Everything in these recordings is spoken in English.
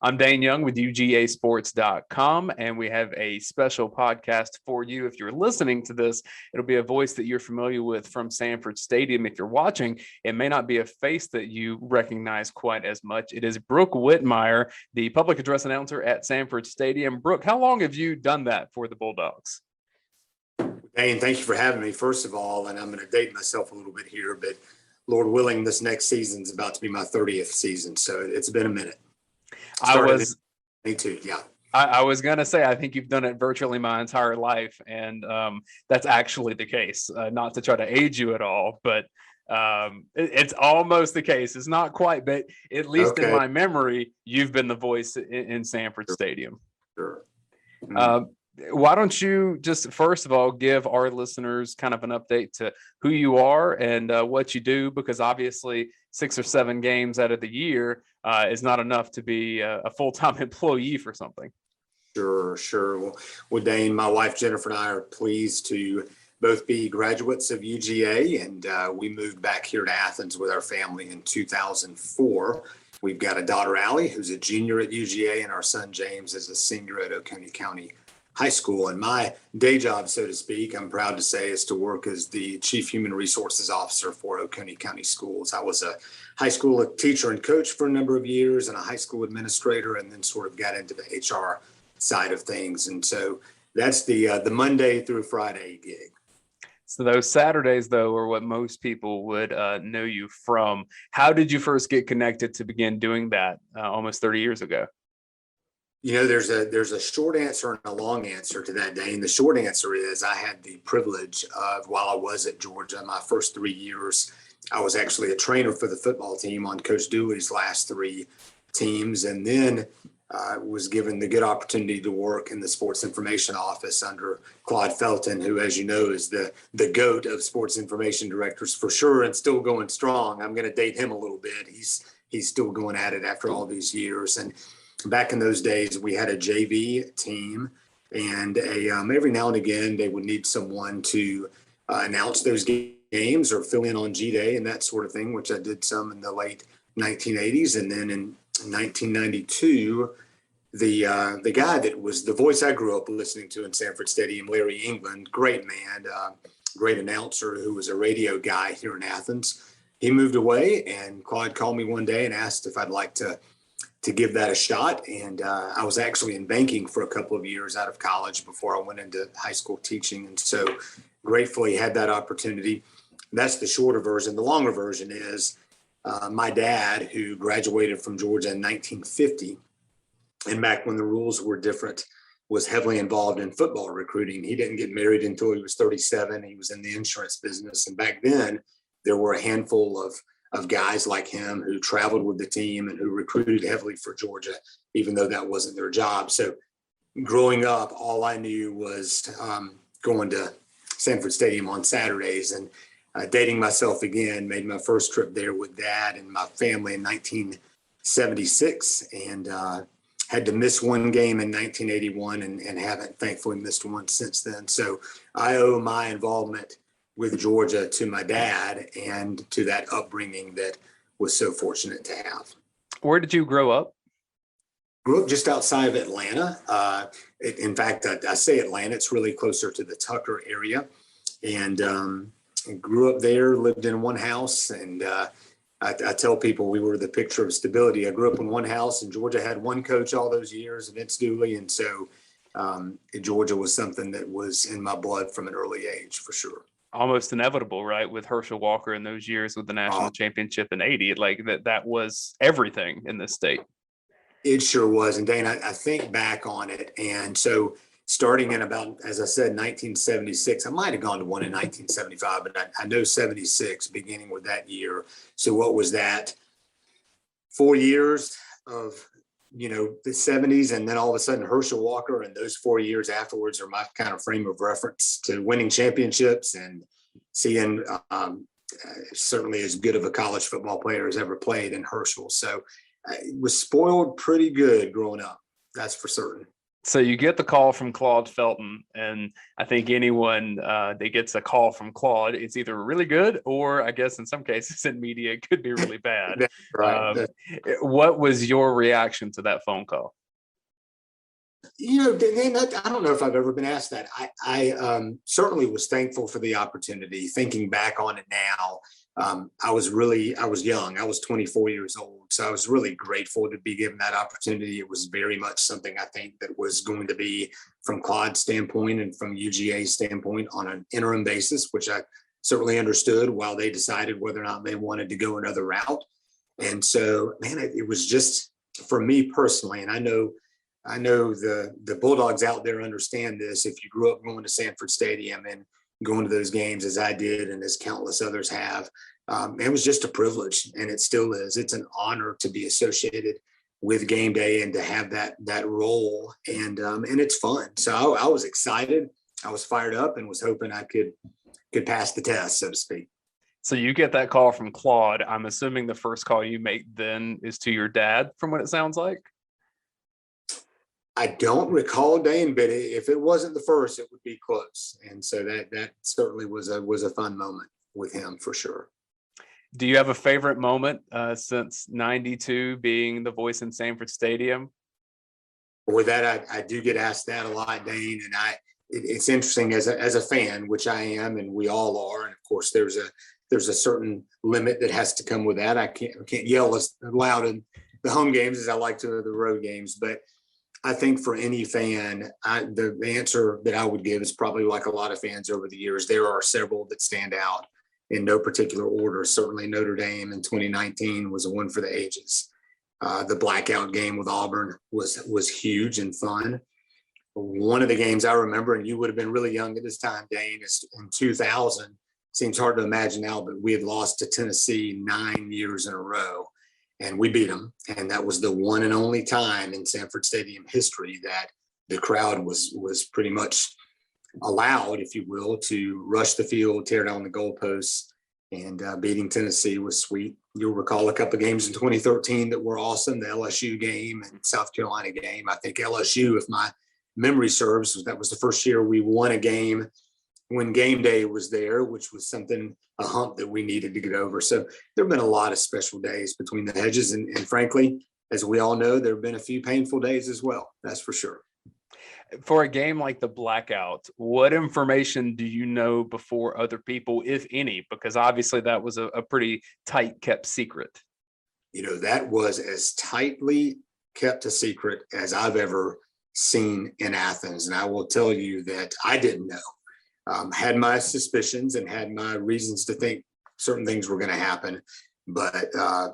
I'm Dayne Young with UGAsports.com, and we have a special podcast for you. If you're listening to this, it'll be a voice that you're familiar with from Sanford Stadium. If you're watching, it may not be a face that you recognize quite as much. It is Brook Whitmire, the public address announcer at Sanford Stadium. Brook, how long have you done that for the Bulldogs? Dayne, thank you for having me, first of all, and I'm going to date myself a little bit here, but Lord willing, this next season is about to be my 30th season, so it's been a minute. I was going to say, I think you've done it virtually my entire life. And that's actually the case, not to try to age you at all, but it's almost the case. It's not quite, but at least in my memory, you've been the voice in Sanford Stadium. Sure. Why don't you just, first of all, give our listeners kind of an update to who you are and what you do, because obviously 6 or 7 games out of the year is not enough to be a full-time employee for something. Sure. Well, Dayne, my wife Jennifer and I are pleased to both be graduates of UGA, and we moved back here to Athens with our family in 2004. We've got a daughter, Allie, who's a junior at UGA, and our son, James, is a senior at Oconee County High School. And my day job, so to speak, I'm proud to say, is to work as the Chief Human Resources Officer for Oconee County Schools. I was a high school teacher and coach for a number of years and a high school administrator, and then sort of got into the HR side of things. And so that's the Monday through Friday gig. So those Saturdays, though, are what most people would know you from. How did you first get connected to begin doing that almost 30 years ago? You know, there's a short answer and a long answer to that, Dayne. The short answer is I had the privilege of, while I was at Georgia, my first 3 years, I was actually a trainer for the football team on Coach Dooley's last 3 teams, and then was given the good opportunity to work in the sports information office under Claude Felton, who, as you know, is the GOAT of sports information directors for sure, and still going strong. I'm going to date him a little bit. He's still going at it after all these years. And back in those days, we had a JV team, and every now and again they would need someone to announce those games or fill in on G-Day and that sort of thing, which I did some in the late 1980s. And then in 1992, the guy that was the voice I grew up listening to in Sanford Stadium, Larry England, great man, great announcer who was a radio guy here in Athens, he moved away, and Claude called me one day and asked if I'd like to give that a shot. And I was actually in banking for a couple of years out of college before I went into high school teaching. And so gratefully had that opportunity. That's the shorter version. The longer version is my dad, who graduated from Georgia in 1950, and back when the rules were different, was heavily involved in football recruiting. He didn't get married until he was 37. He was in the insurance business. And back then, there were a handful of guys like him who traveled with the team and who recruited heavily for Georgia, even though that wasn't their job. So growing up, all I knew was going to Sanford Stadium on Saturdays, and dating myself again, made my first trip there with Dad and my family in 1976, and had to miss one game in 1981 and haven't thankfully missed one since then. So I owe my involvement with Georgia to my dad and to that upbringing that was so fortunate to have. Where did you grow up? Grew up just outside of Atlanta. In fact, I say Atlanta, it's really closer to the Tucker area. And grew up there, lived in one house. And I tell people we were the picture of stability. I grew up in one house, and Georgia had one coach all those years, Vince Dooley. And so Georgia was something that was in my blood from an early age, for sure. Almost inevitable, right? With Herschel Walker in those years with the national championship in 80, like that was everything in this state. It sure was. And Dayne, I think back on it. And so starting in about, as I said, 1976, I might have gone to one in 1975, but I know 76, beginning with that year. So what was that? 4 years of, the 70s, and then all of a sudden Herschel Walker, and those 4 years afterwards are my kind of frame of reference to winning championships and seeing certainly as good of a college football player as ever played in Herschel. So I was spoiled pretty good growing up. That's for certain. So you get the call from Claude Felton, and I think anyone that gets a call from Claude, it's either really good or, I guess in some cases in media, it could be really bad. That's right. What was your reaction to that phone call? Dan, I don't know if I've ever been asked that. I certainly was thankful for the opportunity. Thinking back on it now, I was young. I was 24 years old. So I was really grateful to be given that opportunity. It was very much something I think that was going to be, from Claude's standpoint and from UGA's standpoint, on an interim basis, which I certainly understood, while they decided whether or not they wanted to go another route. And so, man, it was just, for me personally, and I know the Bulldogs out there understand this. If you grew up going to Sanford Stadium and going to those games as I did, and as countless others have, it was just a privilege, and it still is. It's an honor to be associated with game day and to have that role, and it's fun. So I was excited. I was fired up and was hoping I could pass the test, so to speak. So you get that call from Claude. I'm assuming the first call you make then is to your dad, from what it sounds like. I don't recall, Dane, but if it wasn't the first, it would be close. And so that certainly was a fun moment with him, for sure. Do you have a favorite moment since '92 being the voice in Sanford Stadium? With that, I do get asked that a lot, Dane, and it's interesting as a fan, which I am, and we all are. And of course, there's a certain limit that has to come with that. I can't yell as loud in the home games as I like to the road games, but I think for any fan, the answer that I would give is probably like a lot of fans over the years. There are several that stand out in no particular order. Certainly Notre Dame in 2019 was a one for the ages. The blackout game with Auburn was huge and fun. One of the games I remember, and you would have been really young at this time, Dane, is in 2000. Seems hard to imagine now, but we had lost to Tennessee 9 years in a row. And we beat them. And that was the one and only time in Sanford Stadium history that the crowd was pretty much allowed, if you will, to rush the field, tear down the goalposts, and beating Tennessee was sweet. You'll recall a couple of games in 2013 that were awesome. The LSU game and South Carolina game. I think LSU, if my memory serves, that was the first year we won a game when game day was there, which was a hump that we needed to get over. So there have been a lot of special days between the hedges. And frankly, as we all know, there have been a few painful days as well. That's for sure. For a game like the blackout, what information do you know before other people, if any? Because obviously that was a pretty tight kept secret. That was as tightly kept a secret as I've ever seen in Athens. And I will tell you that I didn't know. Had my suspicions and had my reasons to think certain things were going to happen, but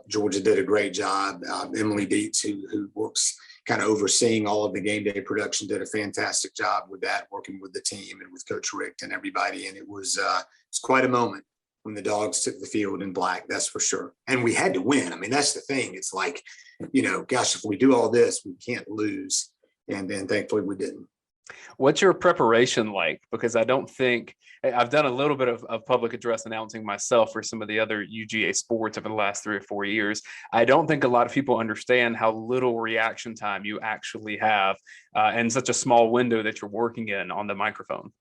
Georgia did a great job. Emily Dietz, who works kind of overseeing all of the game day production, did a fantastic job with that, working with the team and with Coach Richt and everybody. And it's quite a moment when the Dogs took the field in black, that's for sure. And we had to win. I mean, that's the thing. It's like, gosh, if we do all this, we can't lose. And then thankfully we didn't. What's your preparation like? Because I don't think I've done a little bit of public address announcing myself for some of the other UGA sports over the last 3 or 4 years. I don't think a lot of people understand how little reaction time you actually have and such a small window that you're working in on the microphone.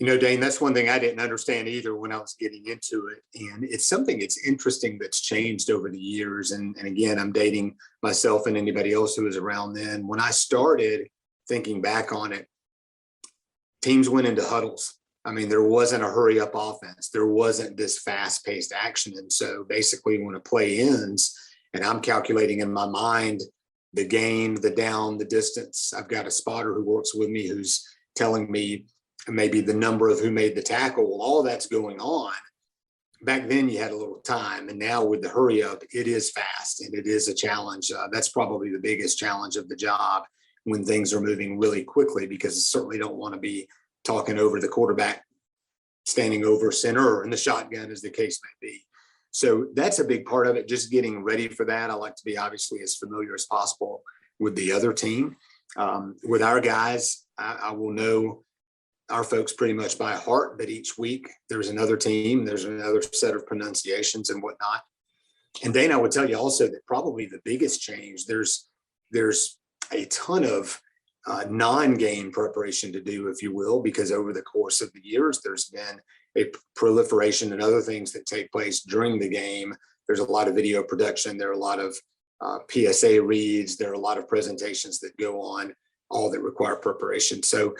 Dane, that's one thing I didn't understand either when I was getting into it. And it's something that's interesting that's changed over the years. And again, I'm dating myself and anybody else who was around then. When I started, thinking back on it, teams went into huddles. I mean, there wasn't a hurry up offense. There wasn't this fast paced action. And so basically when a play ends and I'm calculating in my mind the gain, the down, the distance, I've got a spotter who works with me who's telling me maybe the number of who made the tackle. Well, all that's going on. Back then you had a little time, and now with the hurry up, it is fast and it is a challenge. That's probably the biggest challenge of the job when things are moving really quickly, because I certainly don't want to be talking over the quarterback, standing over center in the shotgun, as the case may be. So that's a big part of it, just getting ready for that. I like to be obviously as familiar as possible with the other team. With our guys, I will know our folks pretty much by heart, but each week there's another team, there's another set of pronunciations and whatnot. And Dane, I would tell you also that probably the biggest change, there's a ton of non-game preparation to do, if you will, because over the course of the years, there's been a proliferation and other things that take place during the game. There's a lot of video production. There are a lot of PSA reads. There are a lot of presentations that go on, all that require preparation. So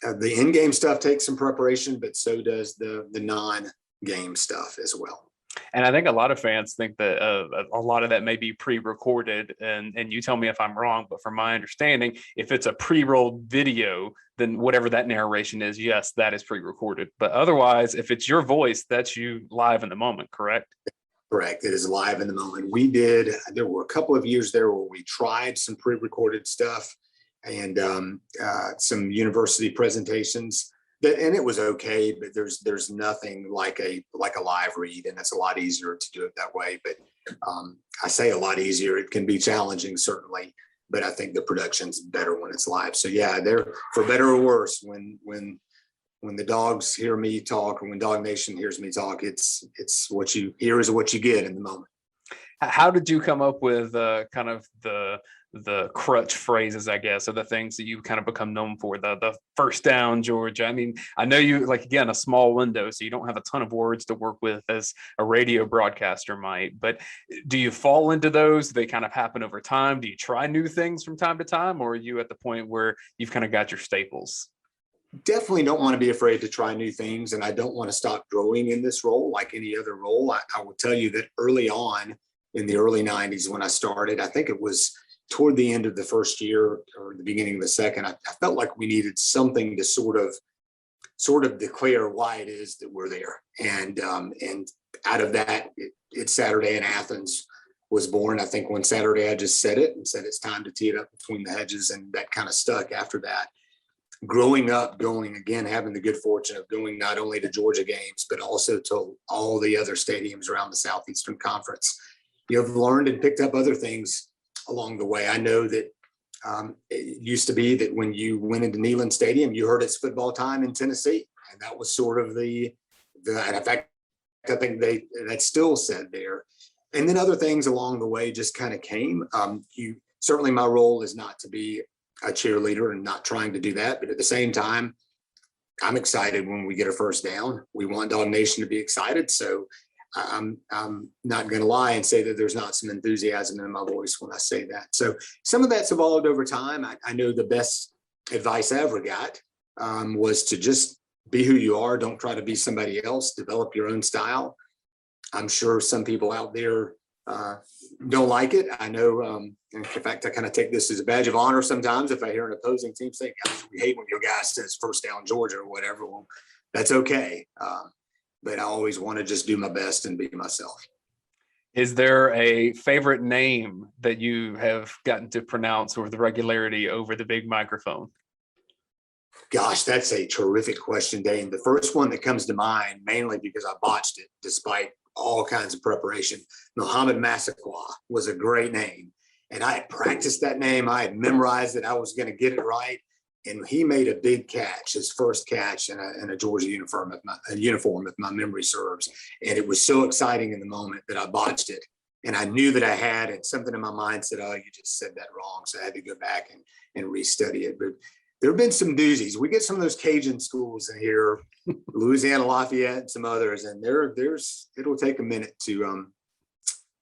the in-game stuff takes some preparation, but so does the non-game stuff as well. And I think a lot of fans think that a lot of that may be pre-recorded, and you tell me if I'm wrong, but from my understanding, if it's a pre-rolled video, then whatever that narration is, yes, that is pre-recorded. But otherwise, if it's your voice, that's you live in the moment, correct? Correct. It is live in the moment. There were a couple of years there where we tried some pre-recorded stuff and some university presentations. And it was okay, but there's nothing like a live read, and it's a lot easier to do it that way. But I say a lot easier. It can be challenging, certainly, but I think the production's better when it's live. So yeah, they're, for better or worse, when the dogs hear me talk, or when Dog Nation hears me talk, it's what you hear is what you get in the moment. How did you come up with kind of the crutch phrases, I guess, or the things that you kind of become known for, the first down, Georgia? I mean, I know you, like, again, a small window, so you don't have a ton of words to work with as a radio broadcaster might, but do you fall into those? Do they kind of happen over time? Do you try new things from time to time, or are you at the point where you've kind of got your staples? Definitely don't want to be afraid to try new things, and I don't want to stop growing in this role like any other role. I will tell you that early on in the early 90s when I started, I think it was toward the end of the first year or the beginning of the second, I felt like we needed something to sort of declare why it is that we're there. And out of that, it's Saturday in Athens was born. I think one Saturday I just said it and said it's time to tee it up between the hedges, and that kind of stuck after that. Growing up, having the good fortune of going not only to Georgia games, but also to all the other stadiums around the Southeastern Conference. You've learned and picked up other things along the way. I know that it used to be that when you went into Neyland Stadium, you heard it's football time in Tennessee. And that was sort of and in fact, I think that's still said there. And then other things along the way just kind of came. Certainly my role is not to be a cheerleader and not trying to do that. But at the same time, I'm excited when we get a first down. We want Dog Nation to be excited. So I'm not going to lie and say that there's not some enthusiasm in my voice when I say that. So some of that's evolved over time. I know the best advice I ever got was to just be who you are. Don't try to be somebody else. Develop your own style. I'm sure some people out there don't like it. I know, in fact, I kind of take this as a badge of honor sometimes if I hear an opposing team say, "Gosh, we hate when your guy says first down Georgia," or whatever. Well, that's okay. But I always want to just do my best and be myself. Is there a favorite name that you have gotten to pronounce with regularity over the big microphone? Gosh, that's a terrific question, Dane. The first one that comes to mind, mainly because I botched it despite all kinds of preparation, Muhammad Massaquoi was a great name. And I had practiced that name. I had memorized it. I was going to get it right. And he made a big catch, his first catch in a Georgia uniform, if my memory serves. And it was so exciting in the moment that I botched it. And I knew that I had, and something in my mind said, "Oh, you just said that wrong." So I had to go back and restudy it. But there have been some doozies. We get some of those Cajun schools in here, Louisiana Lafayette and some others, and it'll take a minute to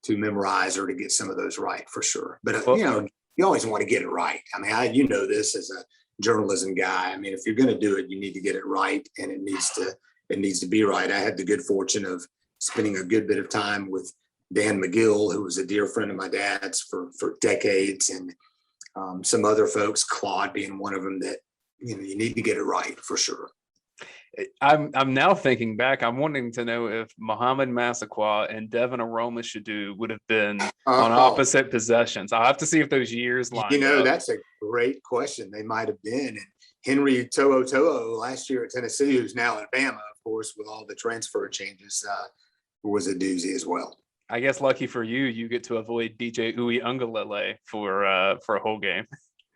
memorize or to get some of those right for sure. But you always want to get it right. I mean, this as a journalism guy. I mean, if you're going to do it, you need to get it right, and it needs to be right. I had the good fortune of spending a good bit of time with Dan McGill, who was a dear friend of my dad's for decades, and some other folks, Claude being one of them, that you need to get it right for sure. I'm now thinking back. I'm wanting to know if Muhammad Massaquoi and Devin Aroma-Shadu would have been on opposite possessions. I'll have to see if those years line up. That's a great question. They might have been. And Henry To'o last year at Tennessee, who's now at Bama, of course, with all the transfer changes, was a doozy as well. I guess lucky for you, you get to avoid DJ Uiagalelei for a whole game.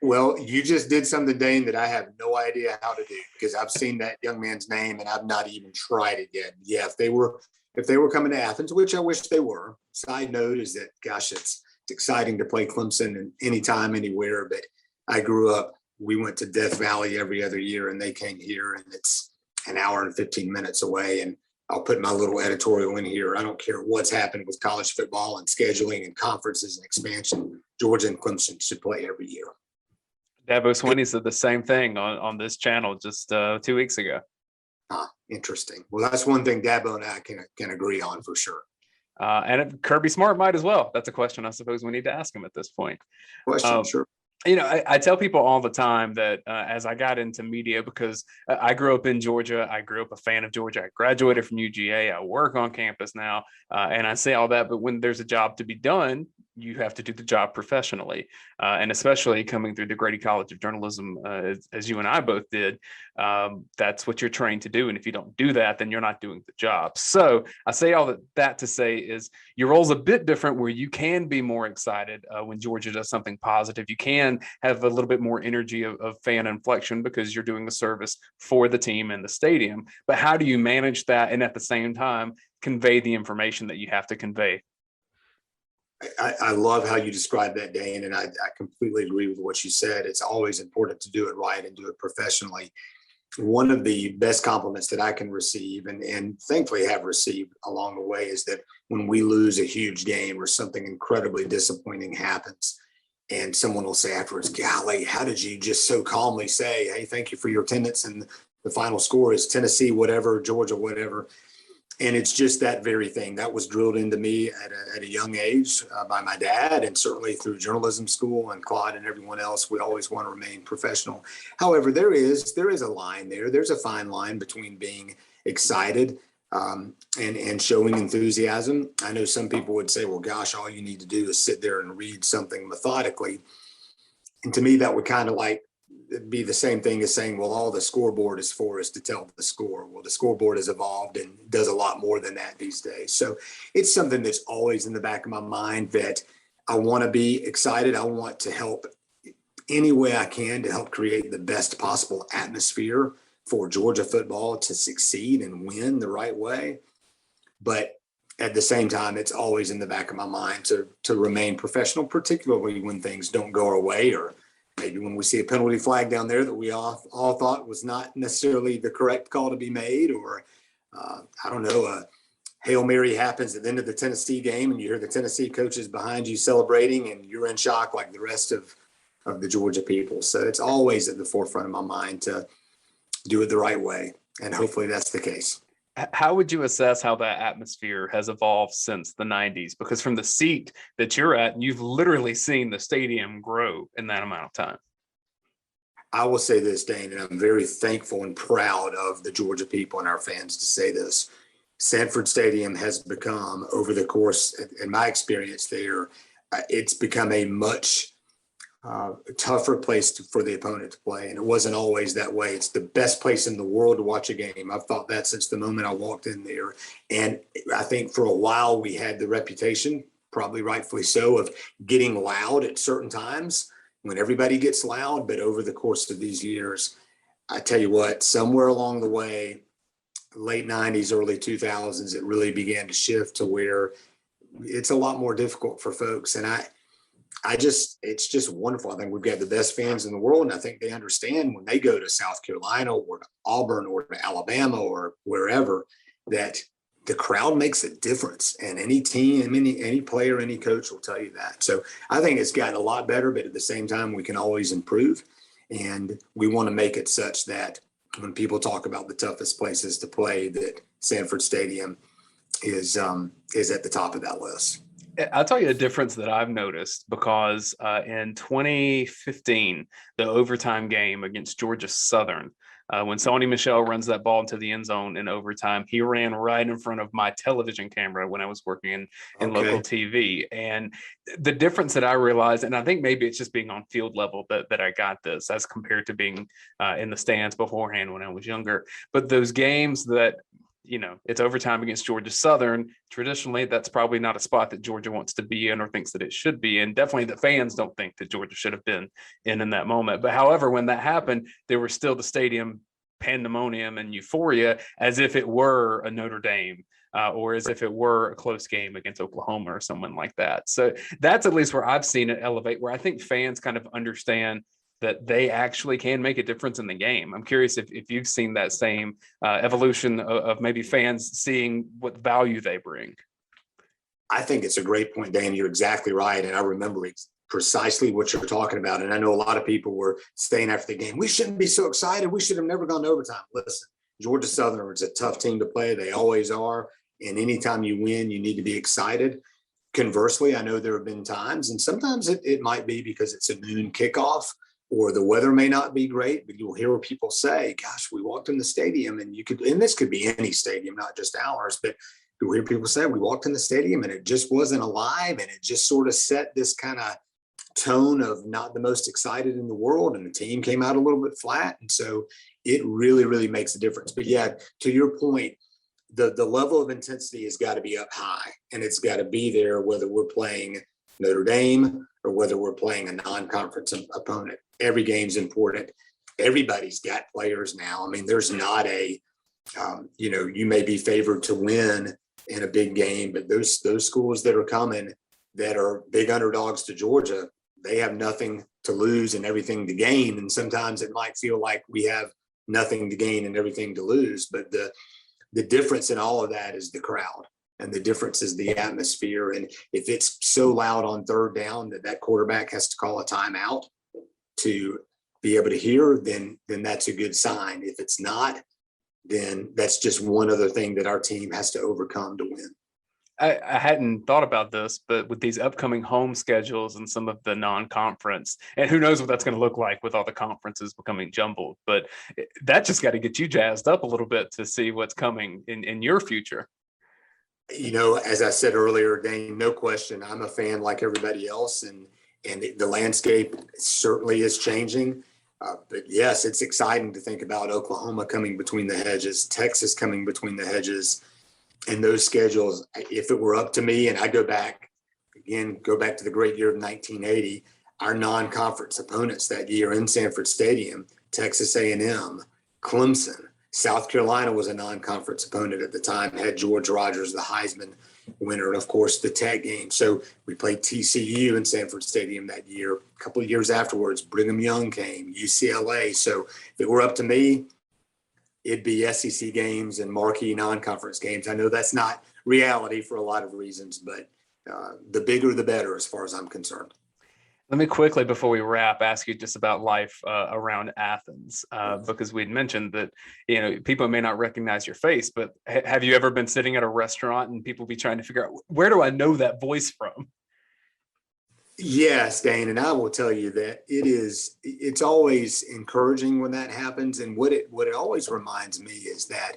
Well, you just did something, Dane, that I have no idea how to do, because I've seen that young man's name and I've not even tried it yet. Yeah, if they were coming to Athens, which I wish they were. Side note is that, gosh, It's exciting to play Clemson and anytime, anywhere. But I grew up, we went to Death Valley every other year, and they came here, and it's an hour and 15 minutes away. And I'll put my little editorial in here. I don't care what's happened with college football and scheduling and conferences and expansion. Georgia and Clemson should play every year. Dabo Swinney said the same thing on this channel just 2 weeks ago. Interesting. Well, that's one thing Dabo and I can agree on for sure. And Kirby Smart might as well. That's a question I suppose we need to ask him at this point. Sure. I tell people all the time that as I got into media, because I grew up in Georgia, I grew up a fan of Georgia. I graduated from UGA. I work on campus now, and I say all that. But when there's a job to be done, you have to do the job professionally, and especially coming through the Grady College of Journalism, as you and I both did. That's what you're trained to do, and if you don't do that, then you're not doing the job. So I say all that to say is your role's a bit different, where you can be more excited when Georgia does something positive. You can have a little bit more energy of fan inflection because you're doing the service for the team and the stadium. But how do you manage that and at the same time convey the information that you have to convey? I love how you describe that, Dane, and I completely agree with what you said. It's always important to do it right and do it professionally. One of the best compliments that I can receive, and thankfully have received along the way, is that when we lose a huge game or something incredibly disappointing happens, and someone will say afterwards, golly, how did you just so calmly say, hey, thank you for your attendance, and the final score is Tennessee, whatever, Georgia, whatever. And it's just that very thing that was drilled into me at a young age by my dad, and certainly through journalism school, and Claude and everyone else. We always want to remain professional. However, there is a line there. There's a fine line between being excited and showing enthusiasm. I know some people would say, well, gosh, all you need to do is sit there and read something methodically. And to me, that would kind of like be the same thing as saying, well, all the scoreboard is for us to tell the score. Well, the scoreboard has evolved and does a lot more than that these days. So it's something that's always in the back of my mind, that I want to be excited. I want to help any way I can to help create the best possible atmosphere for Georgia football to succeed and win the right way. But at the same time, it's always in the back of my mind to remain professional, particularly when things don't go our way, or maybe when we see a penalty flag down there that we all thought was not necessarily the correct call to be made, or I don't know, a Hail Mary happens at the end of the Tennessee game and you hear the Tennessee coaches behind you celebrating and you're in shock like the rest of the Georgia people. So it's always at the forefront of my mind to do it the right way. And hopefully that's the case. How would you assess how that atmosphere has evolved since the 90s? Because from the seat that you're at, you've literally seen the stadium grow in that amount of time. I will say this, Dane, and I'm very thankful and proud of the Georgia people and our fans to say this. Sanford Stadium has become, over the course, in my experience there, it's become a much tougher place for the opponent to play. And it wasn't always that way. It's the best place in the world to watch a game. I've thought that since the moment I walked in there. And I think for a while we had the reputation, probably rightfully so, of getting loud at certain times when everybody gets loud. But over the course of these years, I tell you what, somewhere along the way, late 90s, early 2000s, it really began to shift to where it's a lot more difficult for folks. And it's just wonderful. I think we've got the best fans in the world, and I think they understand when they go to South Carolina or to Auburn or to Alabama or wherever, that the crowd makes a difference. And any team, any player, any coach will tell you that. So I think it's gotten a lot better, but at the same time, we can always improve. And we want to make it such that when people talk about the toughest places to play, that Sanford Stadium is at the top of that list. I'll tell you a difference that I've noticed, because in 2015, the overtime game against Georgia Southern, when Sony Michel runs that ball into the end zone in overtime, he ran right in front of my television camera when I was working in local TV. And the difference that I realized, and I think maybe it's just being on field level that I got this as compared to being in the stands beforehand when I was younger. But those games that, it's overtime against Georgia Southern. Traditionally, that's probably not a spot that Georgia wants to be in or thinks that it should be. And definitely the fans don't think that Georgia should have been in that moment. But however, when that happened, there was still the stadium pandemonium and euphoria as if it were a Notre Dame or as if it were a close game against Oklahoma or someone like that. So that's at least where I've seen it elevate, where I think fans kind of understand that they actually can make a difference in the game. I'm curious if you've seen that same evolution of maybe fans seeing what value they bring. I think it's a great point, Dan. You're exactly right. And I remember precisely what you're talking about. And I know a lot of people were saying after the game, we shouldn't be so excited. We should have never gone to overtime. Listen, Georgia Southern is a tough team to play. They always are. And anytime you win, you need to be excited. Conversely, I know there have been times, and sometimes it might be because it's a noon kickoff or the weather may not be great, but you'll hear people say, gosh, we walked in the stadium, and this could be any stadium, not just ours, but you'll hear people say, we walked in the stadium and it just wasn't alive. And it just sort of set this kind of tone of not the most excited in the world. And the team came out a little bit flat. And so it really, really makes a difference. But yeah, to your point, the level of intensity has got to be up high, and it's got to be there whether we're playing Notre Dame or whether we're playing a non-conference opponent. Every game's important. Everybody's got players now. I mean, there's not you may be favored to win in a big game, but those schools that are coming that are big underdogs to Georgia, they have nothing to lose and everything to gain. And sometimes it might feel like we have nothing to gain and everything to lose. But the difference in all of that is the crowd, and the difference is the atmosphere. And if it's so loud on third down that quarterback has to call a timeout to be able to hear, then that's a good sign. If it's not, then that's just one other thing that our team has to overcome to win. I hadn't thought about this, but with these upcoming home schedules and some of the non-conference, and who knows what that's going to look like with all the conferences becoming jumbled, but that just got to get you jazzed up a little bit to see what's coming in your future. As I said earlier, Dayne, no question, I'm a fan like everybody else, and the landscape certainly is changing. But yes, it's exciting to think about Oklahoma coming between the hedges, Texas coming between the hedges, and those schedules. If it were up to me, and I go back to the great year of 1980, our non-conference opponents that year in Sanford Stadium, Texas A&M, Clemson, South Carolina was a non-conference opponent at the time, had George Rogers, the Heisman winner, and of course the Tech game. So we played TCU in Sanford Stadium that year. A couple of years afterwards, Brigham Young came, UCLA. So if it were up to me, it'd be SEC games and marquee non-conference games. I know that's not reality for a lot of reasons, but the bigger the better as far as I'm concerned. Let me quickly, before we wrap, ask you just about life around Athens, because we'd mentioned that, people may not recognize your face, but have you ever been sitting at a restaurant and people be trying to figure out, where do I know that voice from? Yes, Dayne, and I will tell you that it's always encouraging when that happens. And what it always reminds me is that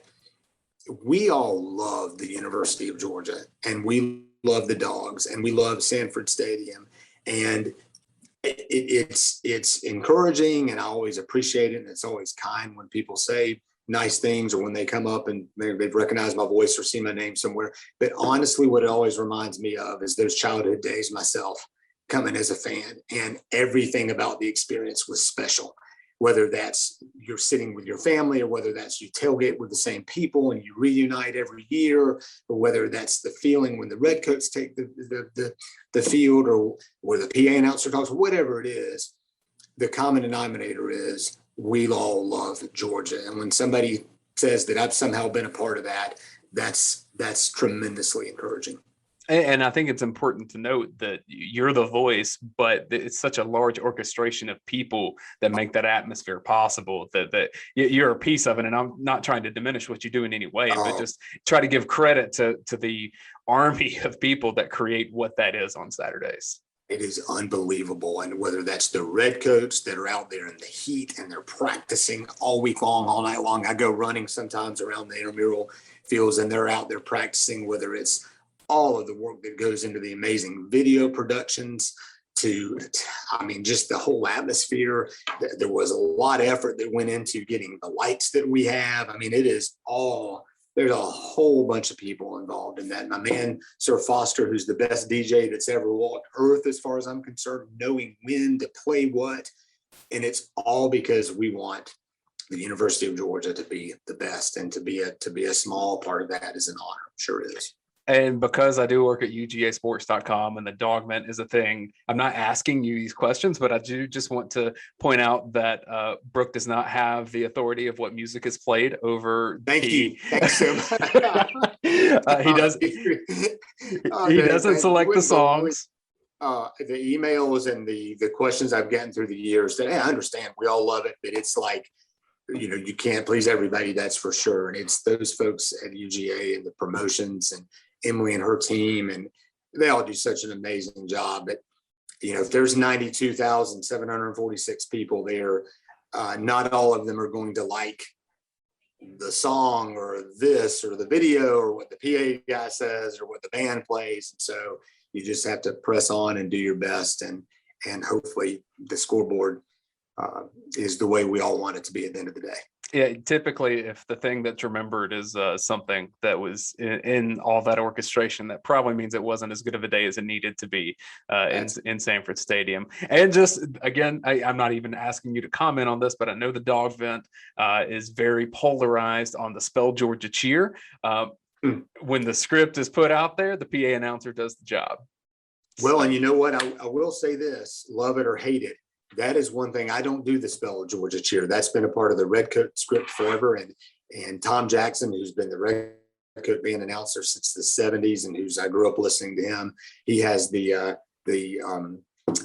we all love the University of Georgia, and we love the Dogs, and we love Sanford Stadium. And it's encouraging, and I always appreciate it. And it's always kind when people say nice things, or when they come up and they've recognized my voice or see my name somewhere. But honestly, what it always reminds me of is those childhood days myself, coming as a fan, and everything about the experience was special. Whether that's you're sitting with your family, or whether that's you tailgate with the same people and you reunite every year, or whether that's the feeling when the Redcoats take the field, or the PA announcer talks, whatever it is, the common denominator is we all love Georgia. And when somebody says that I've somehow been a part of that, that's tremendously encouraging. And I think it's important to note that you're the voice, but it's such a large orchestration of people that make that atmosphere possible, that you're a piece of it. And I'm not trying to diminish what you do in any way, but just try to give credit to the army of people that create what that is on Saturdays. It is unbelievable. And whether that's the Redcoats that are out there in the heat and they're practicing all week long, all night long. I go running sometimes around the intramural fields and they're out there practicing, whether it's all of the work that goes into the amazing video productions just the whole atmosphere. There was a lot of effort that went into getting the lights that we have. There's a whole bunch of people involved in that. My man, Sir Foster, who's the best DJ that's ever walked earth, as far as I'm concerned, knowing when to play what. And it's all because we want the University of Georgia to be the best, and to be a small part of that is an honor. Sure it is. And because I do work at UGAsports.com and the dogment is a thing, I'm not asking you these questions, but I do just want to point out that Brook does not have the authority of what music is played over. Thank you. Thanks so much. He does. He doesn't select the songs. The emails and the questions I've gotten through the years that, hey, I understand, we all love it, but it's like, you can't please everybody, that's for sure. And it's those folks at UGA and the promotions and Emily and her team, and they all do such an amazing job. But if there's 92,746 people there, not all of them are going to like the song or this or the video or what the PA guy says or what the band plays. And so you just have to press on and do your best, and hopefully the scoreboard is the way we all want it to be at the end of the day. Yeah, typically, if the thing that's remembered is something that was in all that orchestration, that probably means it wasn't as good of a day as it needed to be in Sanford Stadium. And just again, I'm not even asking you to comment on this, but I know the dog vent is very polarized on the Spell Georgia cheer. When the script is put out there, the PA announcer does the job. Well, and you know what? I will say this: love it or hate it. That is one thing. I don't do the Spell Georgia cheer. That's been a part of the Redcoat script forever. And Tom Jackson, who's been the Redcoat band announcer since the 70s, and I grew up listening to him, he has the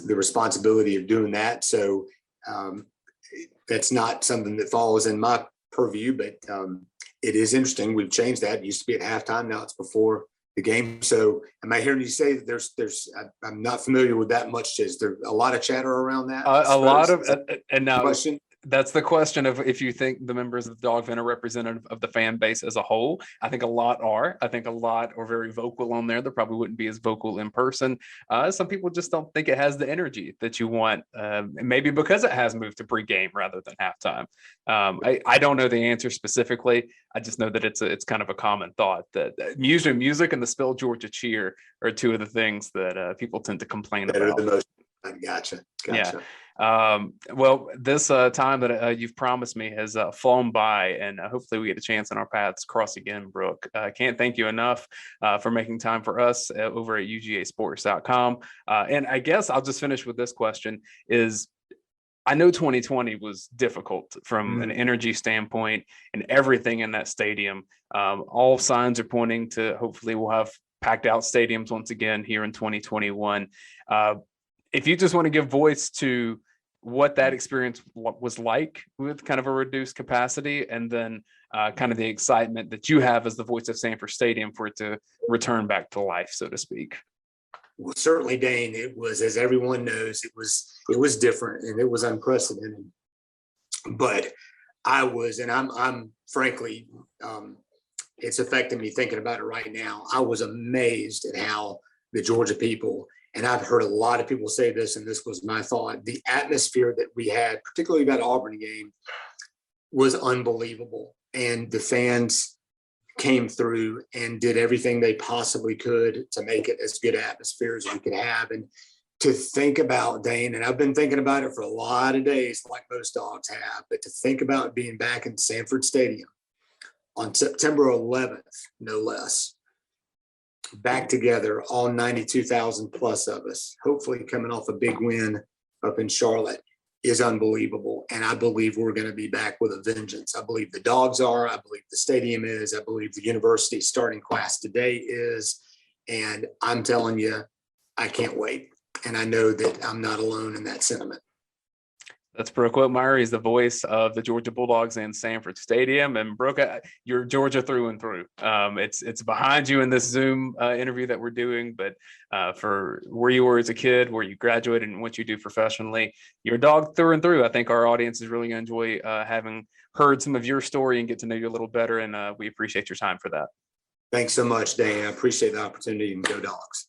responsibility of doing that. So that's not something that falls in my purview, but it is interesting. We've changed that. It used to be at halftime. Now it's before the game. So am I hearing you say that I'm not familiar with that much. Is there a lot of chatter around that? A lot of, and now question. That's the question of if you think the members of the dog vent are representative of the fan base as a whole. I think a lot are. I think a lot are very vocal on there. They probably wouldn't be as vocal in person. Some people just don't think it has the energy that you want. Maybe because it has moved to pregame rather than halftime. I don't know the answer specifically. I just know that it's kind of a common thought that music and the Spell Georgia cheer are two of the things that people tend to complain about. Are the most. Gotcha. Yeah. Well, this time that you've promised me has flown by, and hopefully we get a chance and our paths cross again, Brook. Can't thank you enough for making time for us over at UGAsports.com. And I guess I'll just finish with this question is, I know 2020 was difficult from an energy standpoint and everything in that stadium. All signs are pointing to hopefully we'll have packed out stadiums once again here in 2021. If you just want to give voice to what that experience was like with kind of a reduced capacity, and then kind of the excitement that you have as the voice of Sanford Stadium for it to return back to life, so to speak. Well, certainly, Dayne, it was, as everyone knows, it was different and it was unprecedented. But I'm frankly, it's affecting me thinking about it right now. I was amazed at how the Georgia people, and I've heard a lot of people say this, and this was my thought, the atmosphere that we had, particularly that Auburn game, was unbelievable. And the fans came through and did everything they possibly could to make it as good atmosphere as we could have. And to think about, Dayne, and I've been thinking about it for a lot of days, like most dogs have, but to think about being back in Sanford Stadium on September 11th, no less, back together, all 92,000 plus of us, hopefully coming off a big win up in Charlotte, is unbelievable. And I believe we're going to be back with a vengeance. I believe the Dogs are. I believe the stadium is. I believe the university starting class today is. And I'm telling you, I can't wait. And I know that I'm not alone in that sentiment. That's Brook Whitmire. He's the voice of the Georgia Bulldogs in Sanford Stadium. And Brook, you're Georgia through and through. It's behind you in this Zoom interview that we're doing, but for where you were as a kid, where you graduated, and what you do professionally, you're a dog through and through. I think our audience is really going to enjoy having heard some of your story and get to know you a little better. And we appreciate your time for that. Thanks so much, Dayne. I appreciate the opportunity, and go Dogs.